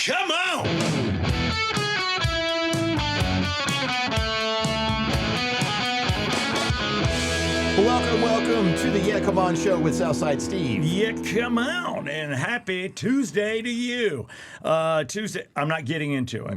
Come on! Welcome to the Yeah Come On Show with Southside Steve. Yeah, come on, and happy Tuesday to you. Tuesday, I'm not getting into it.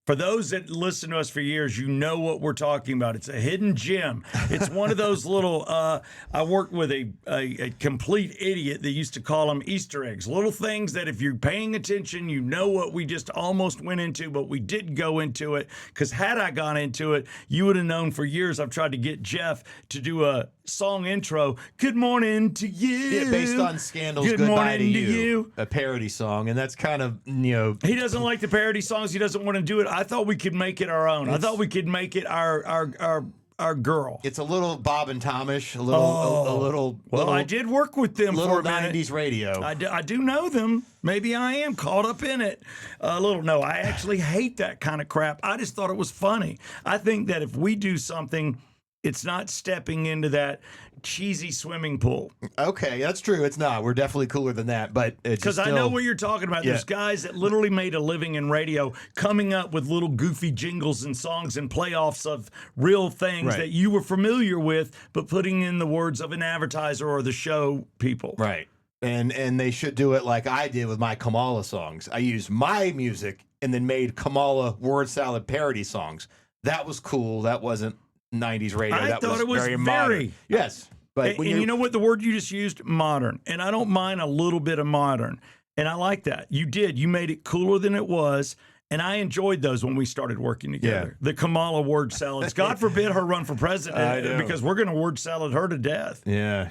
For those that listen to us for years, you know what we're talking about. It's a hidden gem. It's one of those little, I worked with a complete idiot that used to call them Easter eggs. Little things that if you're paying attention, you know what we just almost went into, but we didn't go into it. Because had I gone into it, you would have known for years I've tried to get Jeff to do a song intro. Good morning to you. Yeah, based on Scandal's Good Goodbye morning to you, a parody song, and that's kind of, He doesn't like the parody songs. He doesn't want to do it. I thought we could make it our own. I thought we could make it our girl. It's a little Bob and Tomish, a little. Well, I did work with them little for a minute. 90s radio. I do know them. Maybe I am caught up in it a little. No, I actually hate that kind of crap. I just thought it was funny. I think that if we do something, it's not stepping into that cheesy swimming pool. Okay, that's true. It's not. We're definitely cooler than that. But because I know what you're talking about. Yeah. There's guys that literally made a living in radio, coming up with little goofy jingles and songs and playoffs of real things that you were familiar with, but putting in the words of an advertiser or the show people. Right. And they should do it like I did with my Kamala songs. I used my music and then made Kamala word salad parody songs. That was cool. That wasn't 90s radio. I thought it was very very modern. Yes. But and you know what the word you just used? Modern. And I don't mind a little bit of modern. And I like that. You did. You made it cooler than it was. And I enjoyed those when we started working together. The Kamala word salads. God forbid her run for president because we're going to word salad her to death. Yeah.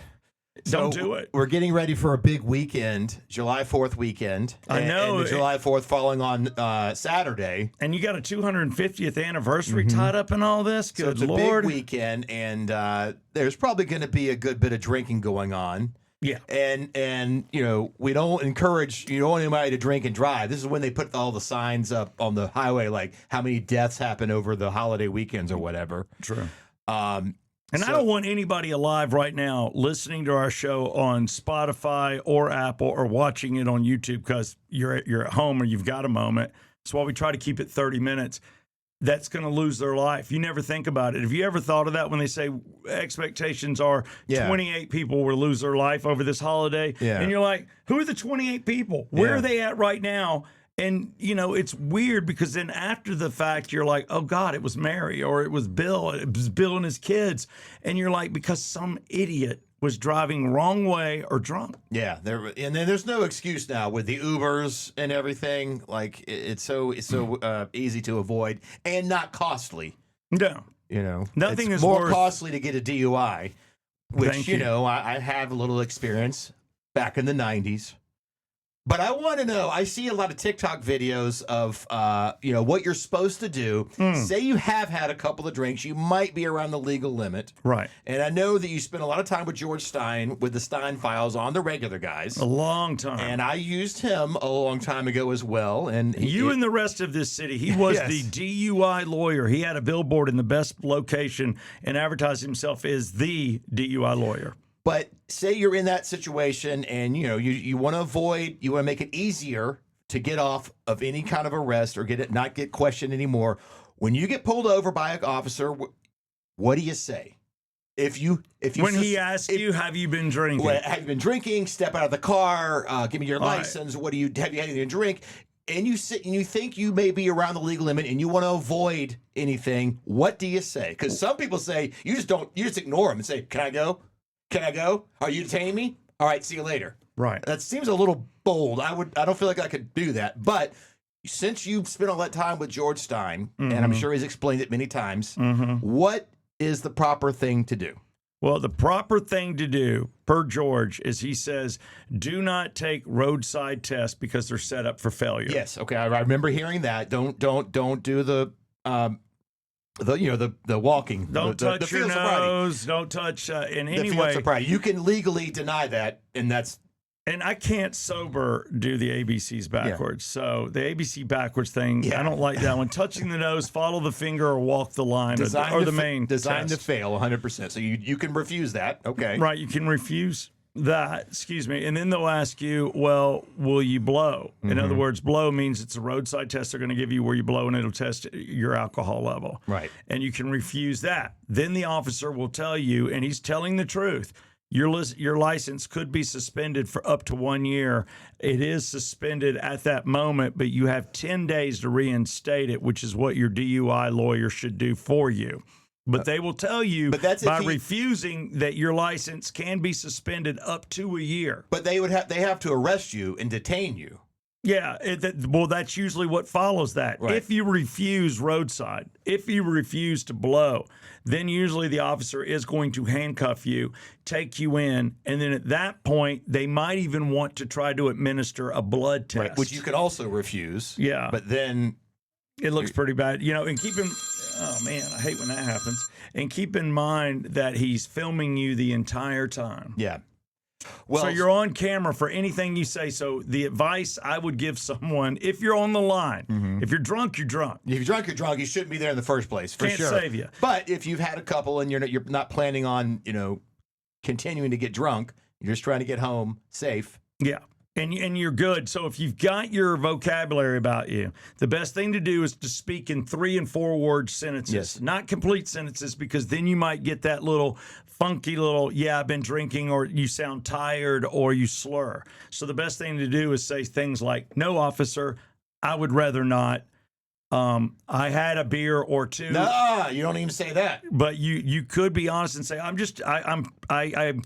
Don't do it. We're getting ready for a big weekend, July 4th weekend. I know. And the July 4th falling on Saturday. And you got a 250th anniversary tied up in all this? Good so it's Lord. a big weekend, and there's probably going to be a good bit of drinking going on. Yeah. And we don't encourage, you don't want anybody to drink and drive. This is when they put all the signs up on the highway, like how many deaths happen over the holiday weekends or whatever. True. And I don't want anybody alive right now listening to our show on Spotify or Apple or watching it on YouTube because you're at home or you've got a moment. That's why we try to keep it 30 minutes. That's going to lose their life. You never think about it. Have you ever thought of that when they say expectations are 28 people will lose their life over this holiday? Yeah. And you're like, who are the 28 people? Where are they at right now? And, it's weird because then after the fact, you're like, oh, God, it was Mary or it was Bill. It was Bill and his kids. And you're like, because some idiot was driving wrong way or drunk. Yeah. And then there's no excuse now with the Ubers and everything. Like, it's so easy to avoid and not costly. No. Nothing it's is more worth... costly to get a DUI, which, I have a little experience back in the 90s. But I want to know, I see a lot of TikTok videos of, what you're supposed to do. Say you have had a couple of drinks. You might be around the legal limit. Right. And I know that you spent a lot of time with George Stein with the Stein Files on the Regular Guys. A long time. And I used him a long time ago as well. And and the rest of this city. He was the DUI lawyer. He had a billboard in the best location and advertised himself as the DUI lawyer. But say you're in that situation and, you want to you want to make it easier to get off of any kind of arrest or not get questioned anymore. When you get pulled over by an officer, what do you say? When he asks you, have you been drinking? Have you been drinking? Step out of the car. Give me your license. Right. Have you had anything to drink? And you sit and you think you may be around the legal limit and you want to avoid anything. What do you say? Because some people say you just ignore them and say, can I go? Can I go? Are you detaining me? All right, see you later. Right. That seems a little bold. I don't feel like I could do that. But since you've spent all that time with George Stein, and I'm sure he's explained it many times, what is the proper thing to do? Well, the proper thing to do, per George, is he says, do not take roadside tests because they're set up for failure. Yes. Okay. I remember hearing that. Don't do the walking. Don't touch your nose. Don't touch in any way. You can legally deny that, and that's. And I can't sober do the ABCs backwards. So the ABC backwards thing, I don't like that one. Touching the nose, follow the finger, or walk the line, or the main designed to test. fail 100%. So you can refuse that. Okay. Right. You can refuse Excuse me. And then they'll ask you, well, will you blow? In other words, blow means it's a roadside test they're going to give you where you blow and it'll test your alcohol level. Right. And you can refuse that. Then the officer will tell you, and he's telling the truth, your license could be suspended for up to 1 year. It is suspended at that moment, but you have 10 days to reinstate it, which is what your DUI lawyer should do for you. But they will tell you by refusing that your license can be suspended up to a year. But they have to arrest you and detain you. Yeah, well, that's usually what follows that. Right. If you refuse roadside, if you refuse to blow, then usually the officer is going to handcuff you, take you in, and then at that point, they might even want to try to administer a blood test. Right, which you can also refuse. Yeah. But then it looks pretty bad. And oh man, I hate when that happens. And keep in mind that he's filming you the entire time. Yeah. Well, so you're on camera for anything you say. So the advice I would give someone, if you're on the line, if you're drunk, you're drunk. If you're drunk, you're drunk. You shouldn't be there in the first place. For Can't sure. save you. But if you've had a couple and you're not planning on continuing to get drunk, you're just trying to get home safe. Yeah. And you're good. So if you've got your vocabulary about you, the best thing to do is to speak in 3 and 4 word sentences, not complete sentences, because then you might get that little funky little, I've been drinking, or you sound tired, or you slur. So the best thing to do is say things like, no, officer, I would rather not. I had a beer or two. No, you don't even say that. But you could be honest and say, I'm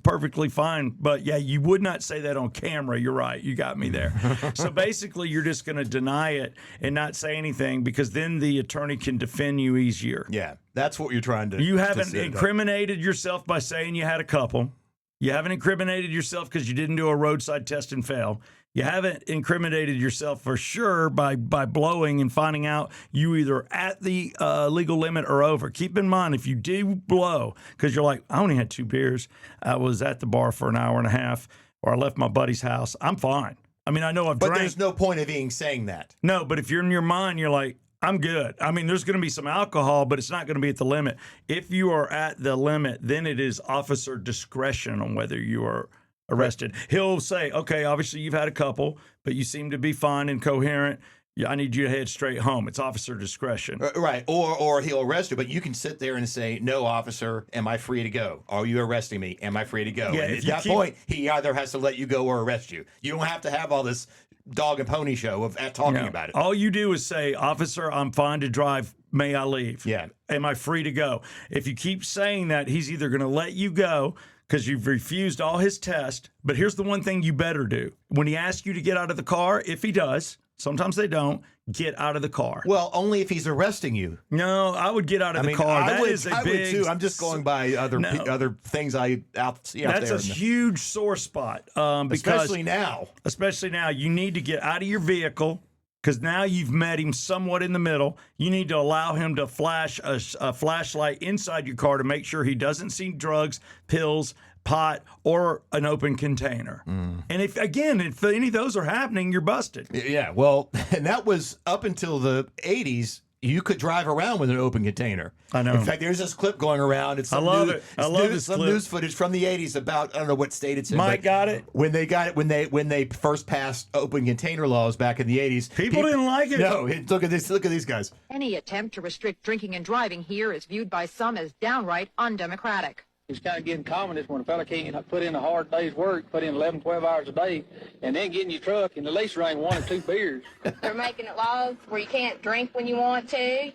perfectly fine. But yeah, you would not say that on camera. You're right. You got me there. So basically, you're just going to deny it and not say anything, because then the attorney can defend you easier. Yeah, that's what you're trying to. You haven't incriminated yourself by saying you had a couple. You haven't incriminated yourself because you didn't do a roadside test and fail. You haven't incriminated yourself for sure by blowing and finding out you either at the legal limit or over. Keep in mind, if you do blow, because you're like, I only had 2 beers, I was at the bar for an hour and a half, or I left my buddy's house, I'm fine. I mean, I know I've drank. But there's no point of being saying that. No, but if you're in your mind, you're like, I'm good. I mean, there's going to be some alcohol, but it's not going to be at the limit. If you are at the limit, then it is officer discretion on whether you are arrested. Right. He'll say, okay, obviously you've had a couple, but you seem to be fine and coherent. Yeah, I need you to head straight home. It's officer discretion. Right. Or he'll arrest you, but you can sit there and say, no, officer, am I free to go? Are you arresting me? Am I free to go? Yeah, and at that point, he either has to let you go or arrest you. You don't have to have all this dog and pony show of talking about it. All you do is say, officer, I'm fine to drive. May I leave? Yeah. Am I free to go? If you keep saying that, he's either going to let you go because you've refused all his tests. But here's the one thing you better do. When he asks you to get out of the car, if he does, sometimes they don't, get out of the car. Well, only if he's arresting you. No, I would get out of the car. I would too. I'm just going by other things I see out there. That's a huge sore spot. Especially now. Especially now. You need to get out of your vehicle, because now you've met him somewhat in the middle. You need to allow him to flash a flashlight inside your car to make sure he doesn't see drugs, pills, pot, or an open container. And if any of those are happening, you're busted. Yeah, well, and that was up until the 80s. You could drive around with an open container. I know. In fact, there's this clip going around. It's I love it. I love this some clip. news footage from the 80s about, I don't know what state it's in. Mike got it. When they first passed open container laws back in the 80s. People didn't like it. No, look at this. Look at these guys. Any attempt to restrict drinking and driving here is viewed by some as downright undemocratic. It's kind of getting common when a fella can't put in a hard day's work, put in 11, 12 hours a day, and then get in your truck and at least drink 1 or 2 beers. They're making it laws where you can't drink when you want to.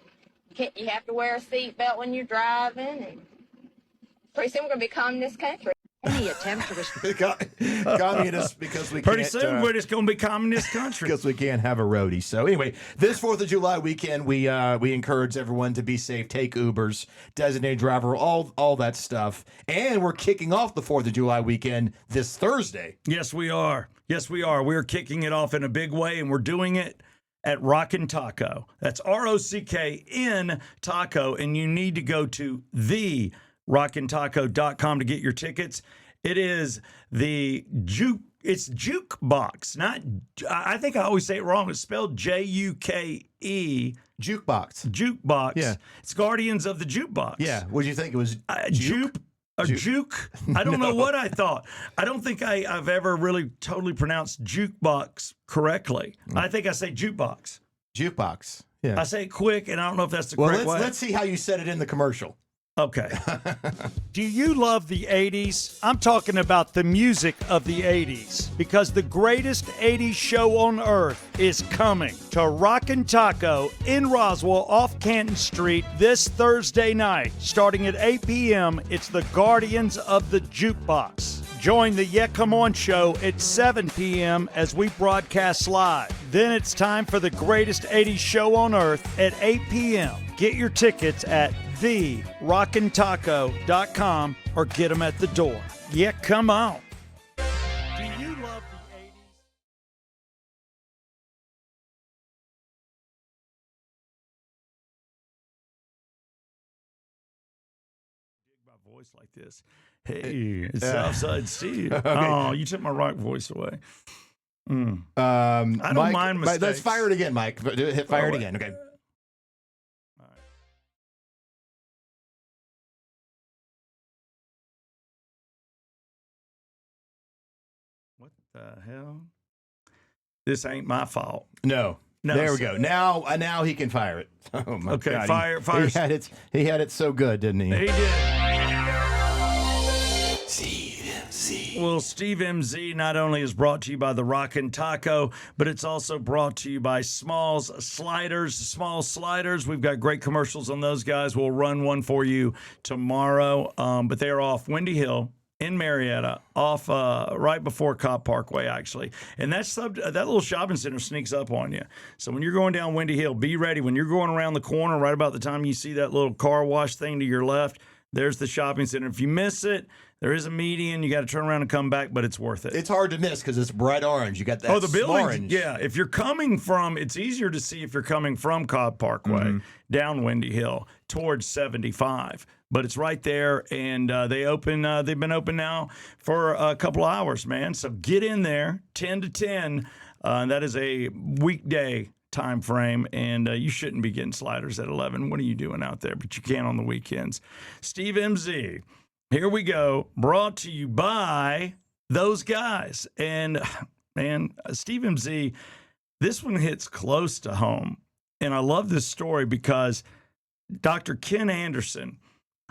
You have to wear a seatbelt when you're driving. And pretty soon we're going to be communist country. Any attempt to restrict Communists, because we Pretty can't. soon we're just going to be communist country. Because we can't have a roadie. So anyway, this 4th of July weekend, we encourage everyone to be safe, take Ubers, designated driver, all that stuff. And we're kicking off the 4th of July weekend this Thursday. Yes, we are. Yes, we are. We're kicking it off in a big way, and we're doing it at Rockin' Taco. That's ROCKN Taco, and you need to go to rockintaco.com to get your tickets. It is it's jukebox, not, I think I always say it wrong. It's spelled Juke. Jukebox. Jukebox. Yeah. It's Guardians of the Jukebox. Yeah. What did you think? It was Juke? A juke? I don't know what I thought. I don't think I've ever really totally pronounced jukebox correctly. I think I say jukebox. Jukebox. Yeah. I say it quick, and I don't know if that's the correct way. Let's see how you said it in the commercial. Okay. Do you love the 80s? I'm talking about the music of the 80s, because the greatest 80s show on earth is coming to Rockin' Taco in Roswell off Canton Street this Thursday night. Starting at 8 p.m., it's the Guardians of the Jukebox. Join the Yeah Come On show at 7 p.m. as we broadcast live. Then it's time for the greatest 80s show on earth at 8 p.m. Get your tickets at therockintaco.com or get them at the door. Yeah, come on. Do you love the 80s? My voice like this. Hey, it's Southside Steve. Okay. Oh, you took my right voice away. I don't Mike, mind mistakes. Let's fire it again, Mike. Hit fire it again. Okay. All right. What the hell? This ain't my fault. No. There we go. Now he can fire it. Oh my Okay, God. fire. He had it so good, didn't he? He did. Steve MZ. Well, Steve MZ not only is brought to you by the Rockin' Taco, but it's also brought to you by Small's Sliders. Small Sliders, we've got great commercials on those guys. We'll run one for you tomorrow, but they're off Windy Hill in Marietta, off right before Cobb Parkway, actually. And that little shopping center sneaks up on you. So when you're going down Windy Hill, be ready. When you're going around the corner, right about the time you see that little car wash thing to your left, there's the shopping center. If you miss it, there is a median. You got to turn around and come back, but it's worth it. It's hard to miss because it's bright orange. You got that. Oh, the building. Orange. Yeah. If you're coming from, it's easier to see if you're coming from Cobb Parkway down Windy Hill towards 75. But it's right there, and they open. They've been open now for a couple of hours, man. So get in there, 10 to 10. That is a weekday time frame, and you shouldn't be getting sliders at 11. What are you doing out there? But you can on the weekends. Steve MZ, here we go. Brought to you by those guys. And, man, Steve MZ, this one hits close to home. And I love this story because Dr. Ken Anderson,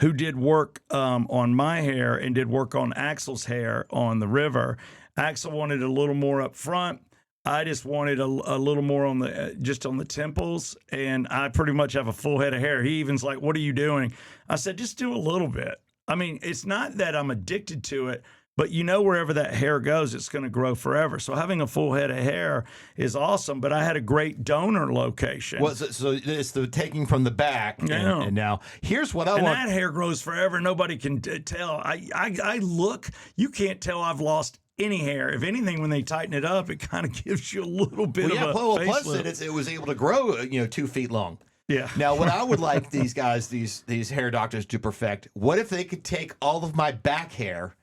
who did work on my hair and did work on Axel's hair on the river. Axel wanted a little more up front. I just wanted a little more on just on the temples, and I pretty much have a full head of hair. He even's like, "What are you doing?" I said, "Just do a little bit." I mean, it's not that I'm addicted to it, but wherever that hair goes, it's going to grow forever. So having a full head of hair is awesome. But I had a great donor location. Well, so it's the taking from the back. Yeah. And now here's what I and want. that hair grows forever. Nobody can tell. I look. You can't tell I've lost any hair. If anything, when they tighten it up, it kind of gives you a little bit of a plus facelift. it was able to grow 2 feet long. Yeah. Now, what I would like these guys, these hair doctors to perfect, what if they could take all of my back hair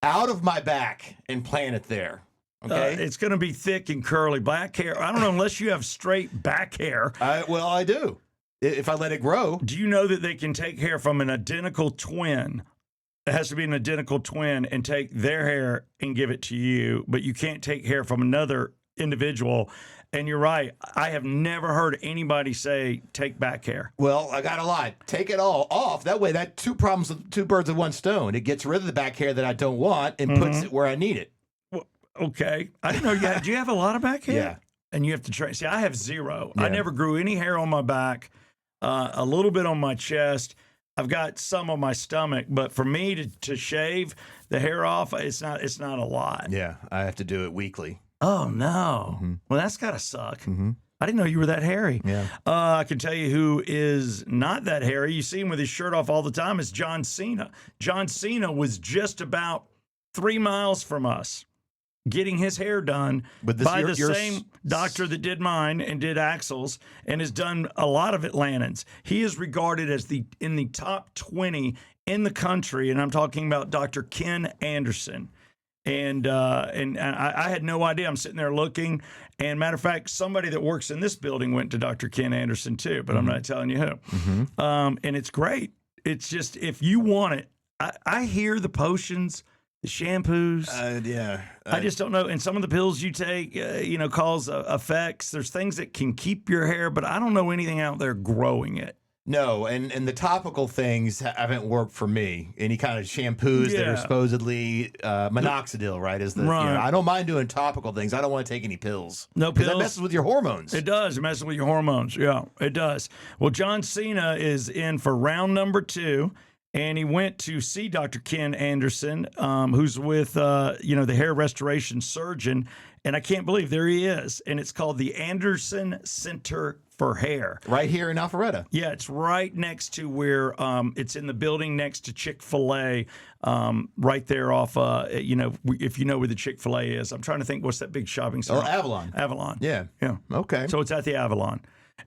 out of my back and plant it there? Okay. It's going to be thick and curly. Black hair. I don't know, unless you have straight back hair. Well, I do. If I let it grow. Do you know that they can take hair from an identical twin? It has to be an identical twin and take their hair and give it to you, but you can't take hair from another individual. And you're right. I have never heard anybody say take back hair. Well, I got a lot. Take it all off. That way, that two birds with one stone. It gets rid of the back hair that I don't want and puts it where I need it. Well, okay. I didn't know you had. Do you have a lot of back hair? Yeah. And you have to train. See, I have zero. Yeah. I never grew any hair on my back, a little bit on my chest. I've got some on my stomach, but for me to shave the hair off, it's not a lot. Yeah, I have to do it weekly. Oh, no. Well, that's got to suck. I didn't know you were that hairy. Yeah. I can tell you who is not that hairy. You see him with his shirt off all the time. It's John Cena. John Cena was just about 3 miles from us getting his hair done by the same doctor that did mine and did Axel's and has done a lot of Atlantans. He is regarded as in the top 20 in the country, and I'm talking about Dr. Ken Anderson. And I had no idea. I'm sitting there looking, and matter of fact, somebody that works in this building went to Dr. Ken Anderson too, but I'm not telling you who. And it's great. It's just, if you want it, I hear the potions, the shampoos. Yeah. I just don't know. And some of the pills you take, cause effects. There's things that can keep your hair, but I don't know anything out there growing it. No, and the topical things haven't worked for me. Any kind of shampoos that are supposedly minoxidil, right? I don't mind doing topical things. I don't want to take any pills. No pills. Because that messes with your hormones. It does. It messes with your hormones. Yeah, it does. Well, John Cena is in for round number 2. And he went to see Dr. Ken Anderson, who's with, the hair restoration surgeon. And I can't believe there he is. And it's called the Anderson Center for Hair. Right here in Alpharetta. Yeah, it's right next to where it's in the building next to Chick-fil-A, right there off, if you know where the Chick-fil-A is. I'm trying to think, what's that big shopping center? Oh, Avalon. Avalon. Yeah. Yeah. Okay. So it's at the Avalon.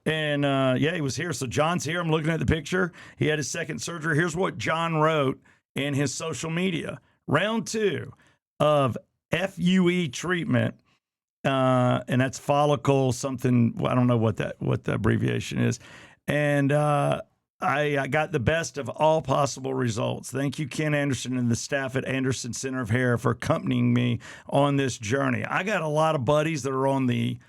And, he was here. So John's here. I'm looking at the picture. He had his second surgery. Here's what John wrote in his social media. Round 2 of FUE treatment, and that's follicle something. I don't know what the abbreviation is. And I got the best of all possible results. Thank you, Ken Anderson and the staff at Anderson Center of Hair for accompanying me on this journey. I got a lot of buddies that are on the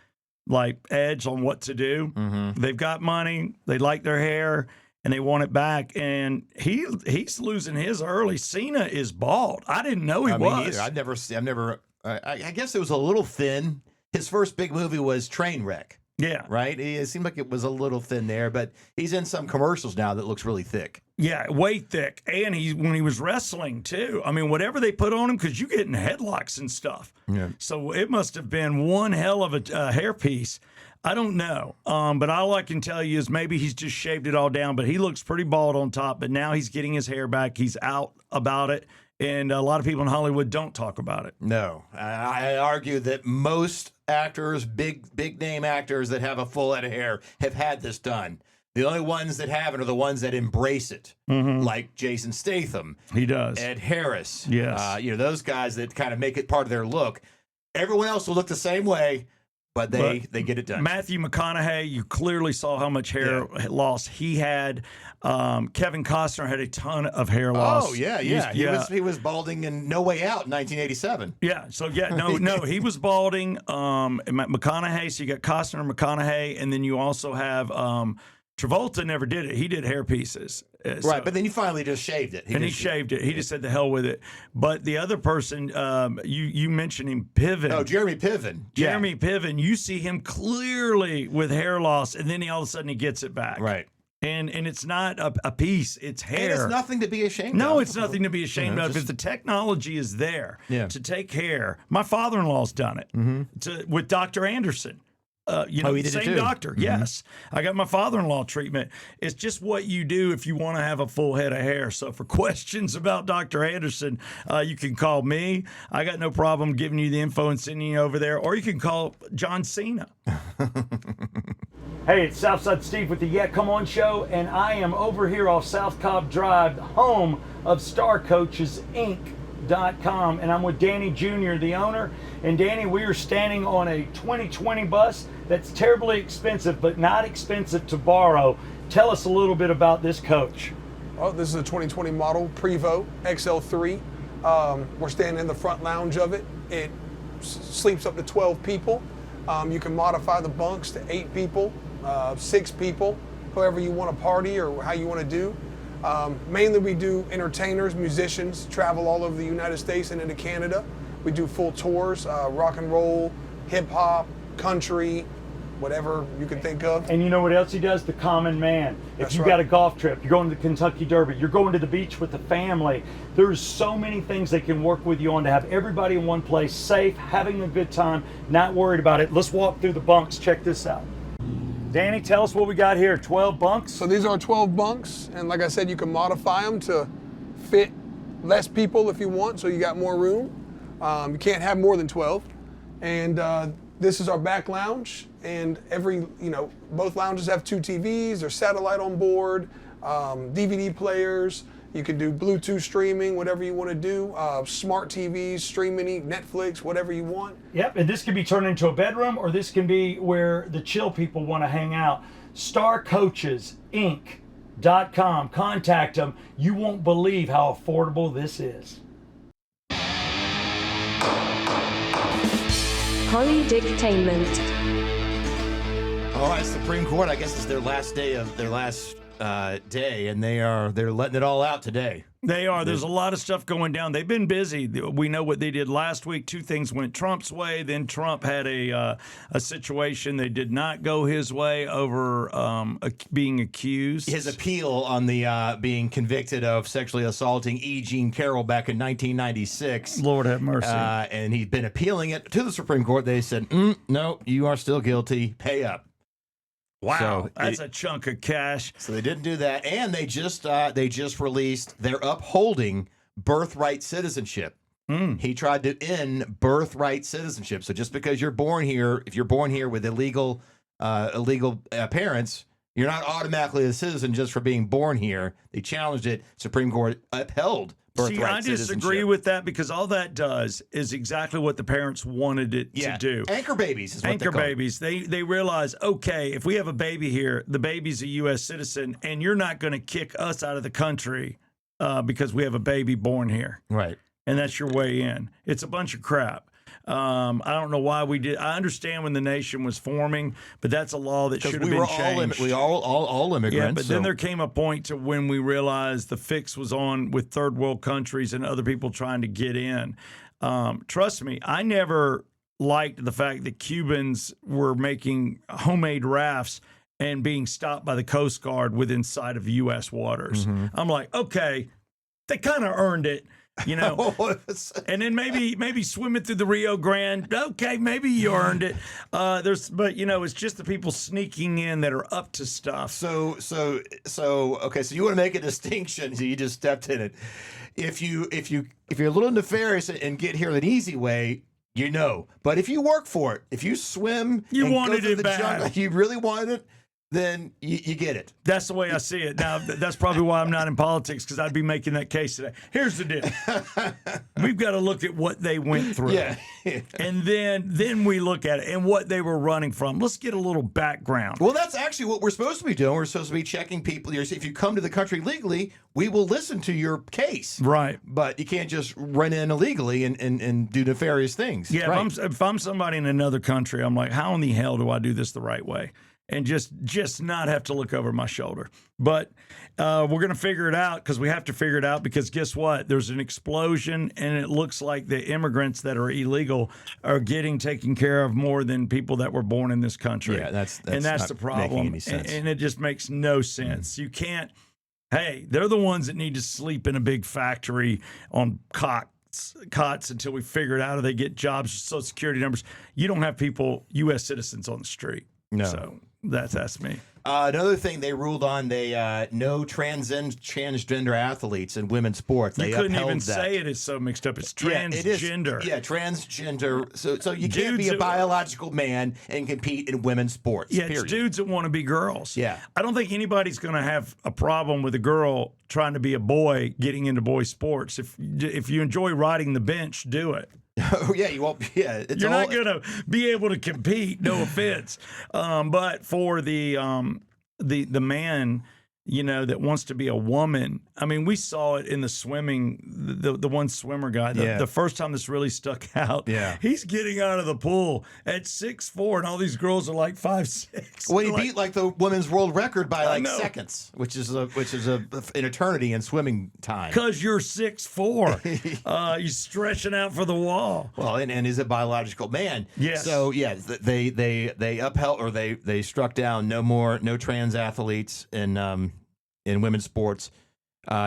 edge on what to do. Mm-hmm. They've got money, they like their hair, and they want it back. And he's losing his early. Cena is bald. I didn't know he was. I've never. I guess it was a little thin. His first big movie was Trainwreck. Yeah. Right? It seemed like it was a little thin there, but he's in some commercials now that looks really thick. Yeah, way thick. And when he was wrestling, too. I mean, whatever they put on him, because you get in headlocks and stuff. Yeah. So it must have been one hell of a hairpiece. I don't know. But all I can tell you is maybe he's just shaved it all down, but he looks pretty bald on top. But now he's getting his hair back. He's out about it. And a lot of people in Hollywood don't talk about it. No. I argue that most actors, big name actors that have a full head of hair have had this done. The only ones that haven't are the ones that embrace it, like Jason Statham. He does. Ed Harris. Yes. Those guys that kind of make it part of their look. Everyone else will look the same way, but they get it done. Matthew McConaughey, you clearly saw how much hair loss he had. Kevin Costner had a ton of hair loss. Oh, yeah. He was balding in No Way Out in 1987. Yeah, so no, he was balding. McConaughey, so you got Costner and McConaughey, and then you also have Travolta never did it. He did hair pieces. Right, but then he finally just shaved it. He shaved it. He just said the hell with it. But the other person, you mentioned him, Piven. Oh, Jeremy Piven. Jeremy Piven, you see him clearly with hair loss, and then all of a sudden he gets it back. Right. And it's not a piece, it's hair. And it's nothing to be ashamed of. No, it's nothing to be ashamed of. If the technology is there to take hair, my father-in-law's done it with Dr. Anderson. He did same it too. doctor. Yes. I got my father-in-law treatment. It's just what you do if you want to have a full head of hair. So for questions about Dr. Anderson, you can call me. I got no problem giving you the info and sending you over there. Or you can call John Cena. Hey, it's Southside Steve with the Yeah Come On Show, and I am over here off South Cobb Drive, home of Star Coaches Inc.com, and I'm with Danny Jr., the owner. And Danny, we are standing on a 2020 bus that's terribly expensive, but not expensive to borrow. Tell us a little bit about this coach. Oh, this is a 2020 model Prevost XL3. We're standing in the front lounge of it. It sleeps up to 12 people. You can modify the bunks to 8 people, 6 people, however you want to party or how you want to do. Mainly we do entertainers, musicians, travel all over the United States and into Canada. We do full tours, rock and roll, hip hop, country, whatever you can think of. And you know what else he does? The common man. If you got a golf trip, you're going to the Kentucky Derby, you're going to the beach with the family, there's so many things they can work with you on to have everybody in one place, safe, having a good time, not worried about it. Let's walk through the bunks. Check this out. Danny, tell us what we got here. 12 bunks? So these are 12 bunks, and like I said, you can modify them to fit less people if you want, so you got more room. You can't have more than 12. And this is our back lounge, and both lounges have 2 TVs, there's satellite on board, DVD players. You can do Bluetooth streaming, whatever you want to do. Smart TVs, streaming, Netflix, whatever you want. Yep, and this can be turned into a bedroom, or this can be where the chill people want to hang out. Star Coaches Inc. Supremegolf.com. Contact them. You won't believe how affordable this is. Polydictainment. All right, Supreme Court. I guess it's their last day of their last day, and they're letting it all out today. They are. There's a lot of stuff going down. They've been busy. We know what they did last week. Two things went Trump's way. Then Trump had a situation that did not go his way over being accused. His appeal on the being convicted of sexually assaulting E. Jean Carroll back in 1996. Lord have mercy. And he's been appealing it to the Supreme Court. They said, no, you are still guilty. Pay up. Wow, So that's a chunk of cash. So they didn't do that, and they just released they're upholding birthright citizenship. He tried to end birthright citizenship. So just because you're born here, if you're born here with illegal parents, you're not automatically a citizen just for being born here. They challenged it. Supreme Court upheld birthright See, I disagree citizenship. with that because all that does is exactly what the parents wanted it to do. Anchor babies is what Anchor they call it. babies. They realize, okay, if we have a baby here, the baby's a U.S. citizen, and you're not going to kick us out of the country because we have a baby born here. Right. And that's your way in. It's a bunch of crap. I don't know why we did. I understand when the nation was forming, but that's a law that should have been changed. We all immigrants. Yeah, but then there came a point to when we realized the fix was on with third world countries and other people trying to get in. Trust me, I never liked the fact that Cubans were making homemade rafts and being stopped by the Coast Guard within sight of U.S. waters. I'm like, okay, they kind of earned it. You know, and then maybe swimming through the Rio Grande. Okay, maybe you earned it. But it's just the people sneaking in that are up to stuff. So okay, so you want to make a distinction. So you just stepped in it. If you're a little nefarious and get here an easy way, But if you work for it, if you swim, You and wanted go through it the bad. jungle, you really wanted it, then you get it. That's the way I see it. Now, that's probably why I'm not in politics, because I'd be making that case today. Here's the deal. We've got to look at what they went through. Yeah. And then we look at it and what they were running from. Let's get a little background. Well, that's actually what we're supposed to be doing. We're supposed to be checking people. If you come to the country legally, we will listen to your case. Right. But you can't just run in illegally and do nefarious things. Yeah, Right. if I'm somebody in another country, I'm like, how in the hell do I do this the right way? And just not have to look over my shoulder. But we're going to figure it out, because we have to figure it out, because guess what? There's an explosion, and it looks like the immigrants that are illegal are getting taken care of more than people that were born in this country. Yeah, that's and that's not the problem. making any sense. And it just makes no sense. You can't. Hey, they're the ones that need to sleep in a big factory on cots until we figure it out, or they get jobs, Social Security numbers. You don't have people, U.S. citizens, on the street. No. So that's me. Another thing they ruled on, they no transgender athletes in women's sports. They You couldn't upheld even that. say it. It's so mixed up. It's Yeah, it is. transgender. Yeah, transgender. So you can't be Dudes a who- biological man and compete in women's sports. Yeah, it's period. dudes that want to be girls. Yeah. I don't think anybody's going to have a problem with a girl trying to be a boy getting into boy sports. If you enjoy riding the bench, do it. Oh, yeah, you won't. Yeah, it's You're all, not going to be able to compete. No offense, but for the man, that wants to be a woman. I mean, we saw it in the swimming. The one swimmer guy. The first time this really stuck out. Yeah. He's getting out of the pool at 6'4", and all these girls are like 5'6". Well, he They're beat like the women's world record by like know. seconds, which is an eternity in swimming time. because you're 6'4". You're stretching out for the wall. Well, and is a biological man. Yes. So yeah, they upheld, or they struck down no trans athletes in women's sports.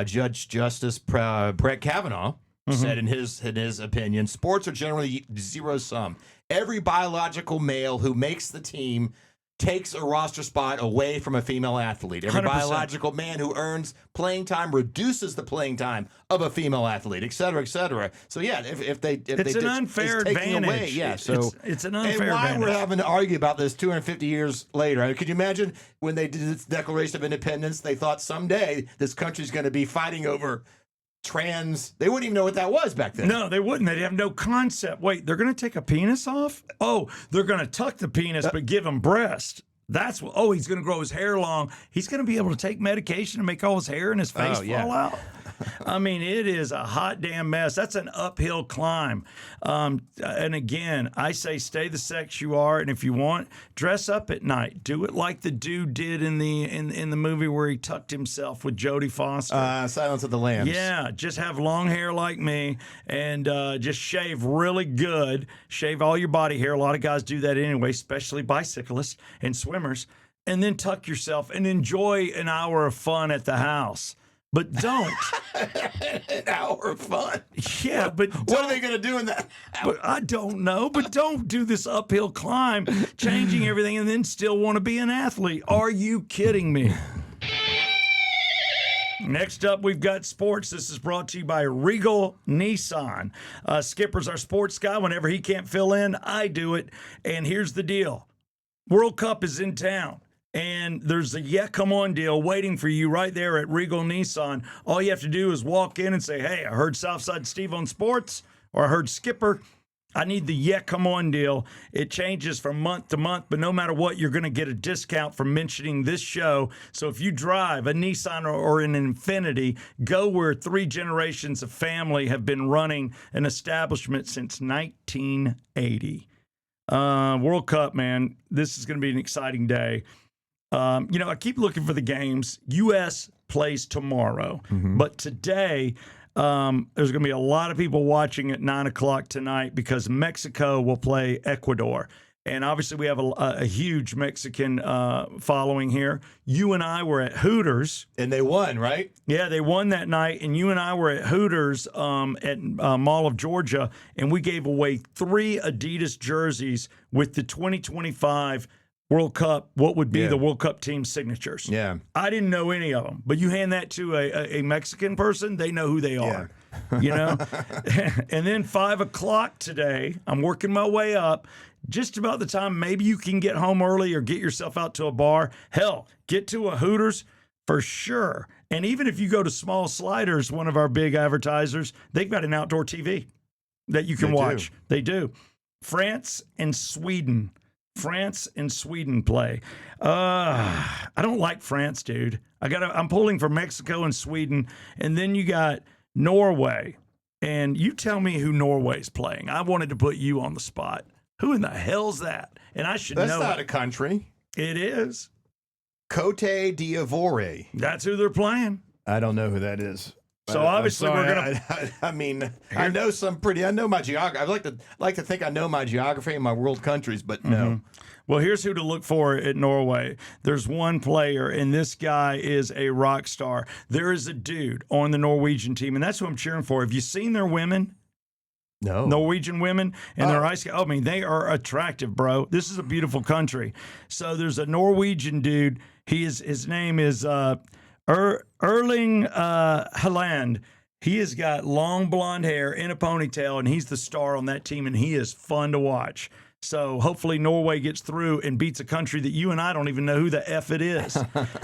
Justice Brett Kavanaugh said in his opinion, sports are generally zero sum. Every biological male who makes the team takes a roster spot away from a female athlete. Every 100%. biological man who earns playing time reduces the playing time of a female athlete, et cetera, et cetera. So yeah, if they It's an unfair it's taking advantage. away, yeah. So It's an unfair and why advantage. we're having to argue about this 250 years later? I mean, could you imagine when they did this Declaration of Independence? They thought someday this country's going to be fighting over trans. They wouldn't even know what that was back then. No, they wouldn't. They'd have no concept. Wait, they're going to take a penis off? Oh, they're going to tuck the penis but give them breast. That's what. Oh, he's going to grow his hair long. He's going to be able to take medication to make all his hair and his face fall out. I mean, it is a hot damn mess. That's an uphill climb. And again, I say stay the sex you are, and if you want, dress up at night. Do it like the dude did in the movie where he tucked himself with Jodie Foster. Silence of the Lambs. Yeah, just have long hair like me, and just shave really good. Shave all your body hair. A lot of guys do that anyway, especially bicyclists and swimmers. And then tuck yourself and enjoy an hour of fun at the house. But don't. An hour of fun. Yeah, but what are they going to do in that hour? But I don't know. But don't do this uphill climb, changing everything, and then still want to be an athlete. Are you kidding me? Next up, we've got sports. This is brought to you by Regal Nissan. Skipper's our sports guy. Whenever he can't fill in, I do it. And here's the deal. World Cup is in town. And there's a Yeah Come On deal waiting for you right there at Regal Nissan. All you have to do is walk in and say, hey, I heard Southside Steve on sports, or I heard Skipper. I need the Yeah Come On deal. It changes from month to month, but no matter what, you're going to get a discount for mentioning this show. So if you drive a Nissan or an Infiniti, go where 3 generations of family have been running an establishment since 1980. World Cup, man, this is going to be an exciting day. I keep looking for the games. U.S. plays tomorrow, but today there's going to be a lot of people watching at 9 o'clock tonight because Mexico will play Ecuador. And obviously we have a huge Mexican following here. You and I were at Hooters. And they won, right? Yeah, they won that night. And you and I were at Hooters at Mall of Georgia, and we gave away 3 Adidas jerseys with the 2025 World Cup, what would be the World Cup team signatures. Yeah. I didn't know any of them, but you hand that to a Mexican person, they know who they are, you know? And then 5 o'clock today, I'm working my way up, just about the time maybe you can get home early or get yourself out to a bar. Hell, get to a Hooters for sure. And even if you go to Small Sliders, one of our big advertisers, they've got an outdoor TV that you can watch. They do. France and Sweden play. I don't like France, dude. I'm pulling for Mexico and Sweden, and then you got Norway. And you tell me who Norway's playing. I wanted to put you on the spot. Who in the hell's that? And I should know. That's not a country. It is. Cote d'Ivoire. That's who they're playing. I don't know who that is. So obviously we're gonna. I mean, I know I know my geography. I like to think I know my geography and my world countries, but no. Well, here's who to look for at Norway. There's one player, and this guy is a rock star. There is a dude on the Norwegian team, and that's who I'm cheering for. Have you seen their women? No. Norwegian women and their ice. I mean, they are attractive, bro. This is a beautiful country. So there's a Norwegian dude. His name is Erling Haaland. He has got long blonde hair in a ponytail, and he's the star on that team, and he is fun to watch. So hopefully Norway gets through and beats a country that you and I don't even know who the F it is.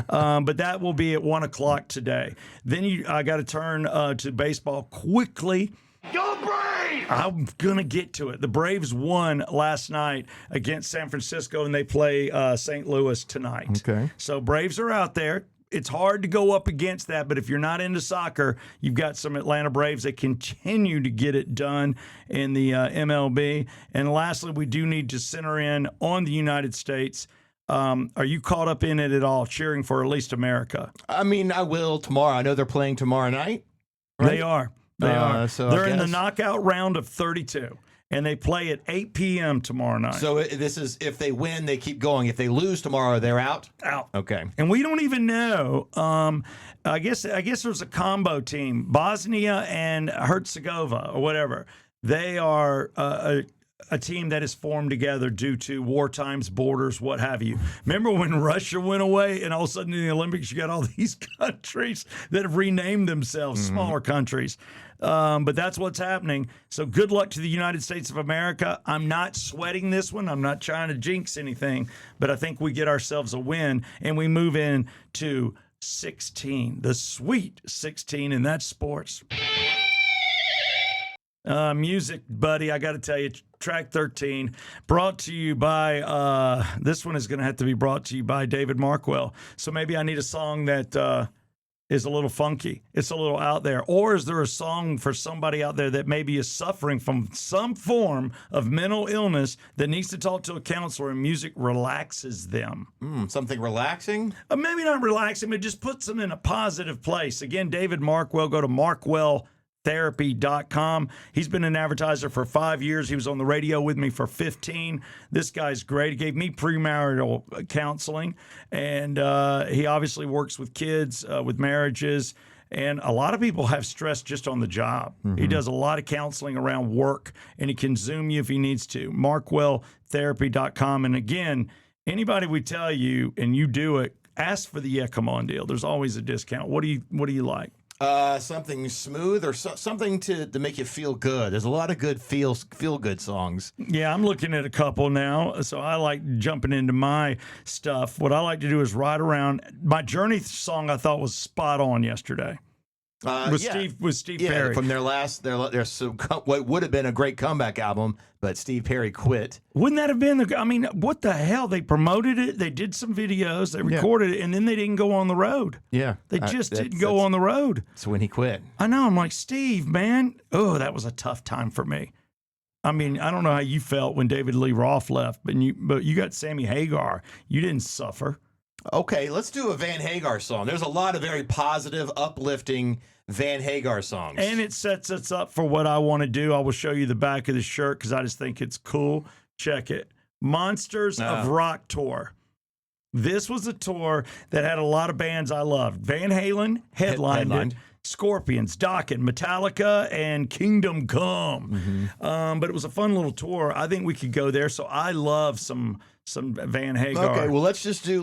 But that will be at 1 o'clock today. Then I got to turn to baseball quickly. Go Braves! I'm going to get to it. The Braves won last night against San Francisco, and they play St. Louis tonight. Okay. So Braves are out there. It's hard to go up against that, but if you're not into soccer, you've got some Atlanta Braves that continue to get it done in the MLB. And lastly, we do need to center in on the United States. Are you caught up in it at all, cheering for at least America? I mean, I will tomorrow. I know they're playing tomorrow night. Right? They are. They are. So they're in the knockout round of 32. And they play at 8 p.m. tomorrow night. So this is if they win, they keep going. If they lose tomorrow, they're out. Out. Okay. And we don't even know. I guess there's a combo team, Bosnia and Herzegovina or whatever. They are a team that is formed together due to war times, borders, what have you. Remember when Russia went away and all of a sudden in the Olympics you got all these countries that have renamed themselves, smaller countries. But that's what's happening. So good luck to the United States of America. I'm not sweating this one. I'm not trying to jinx anything, but I think we get ourselves a win and we move in to 16, the sweet 16, and that's sports. Music, buddy, I got to tell you, track 13, brought to you by, this one is going to have to be brought to you by David Markwell. So maybe I need a song that is a little funky. It's a little out there. Or is there a song for somebody out there that maybe is suffering from some form of mental illness that needs to talk to a counselor and music relaxes them? Something relaxing? Maybe not relaxing, but just puts them in a positive place. Again, David Markwell, go to markwelltherapy.com. He's been an advertiser for 5 years. He was on the radio with me for 15. This guy's great. He gave me premarital counseling, and he obviously works with kids, with marriages, and a lot of people have stress just on the job. He does a lot of counseling around work, and he can Zoom you if he needs to. markwelltherapy.com. And again, anybody we tell you and you do it, ask for the Yeah Come On deal. There's always a discount. What do you like? Something smooth or something to make you feel good. There's a lot of good feel good songs. Yeah, I'm looking at a couple now. So I like jumping into my stuff. What I like to do is ride around. My Journey song I thought was spot on yesterday. With Steve Perry. From their what would have been a great comeback album, but Steve Perry quit. Wouldn't that have been what the hell? They promoted it, they did some videos, they recorded it, and then they didn't go on the road. Yeah. They just didn't go on the road. That's when he quit. I know. I'm like, Steve, man. Oh, that was a tough time for me. I mean, I don't know how you felt when David Lee Roth left, but you got Sammy Hagar. You didn't suffer. Okay, let's do a Van Hagar song. There's a lot of very positive, uplifting Van Hagar songs. And it sets us up for what I want to do. I will show you the back of the shirt because I just think it's cool. Check it. Monsters of Rock Tour. This was a tour that had a lot of bands I loved. Van Halen headlined it. Scorpions, Dokken, Metallica, and Kingdom Come. But it was a fun little tour. I think we could go there. So I love some Van Hagar. Okay, well let's just do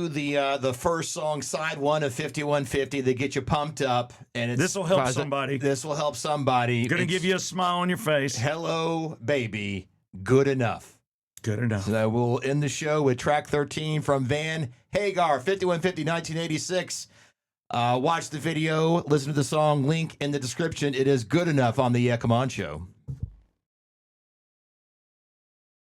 the first song, side one of 5150, that get you pumped up, and this will help somebody. This will help somebody. Going to give you a smile on your face. Hello, baby, good enough. Good enough. So we'll end the show with track 13 from Van Hagar, 5150, 1986. Watch the video, listen to the song, link in the description. It is Good Enough on the Yeah Come On Show.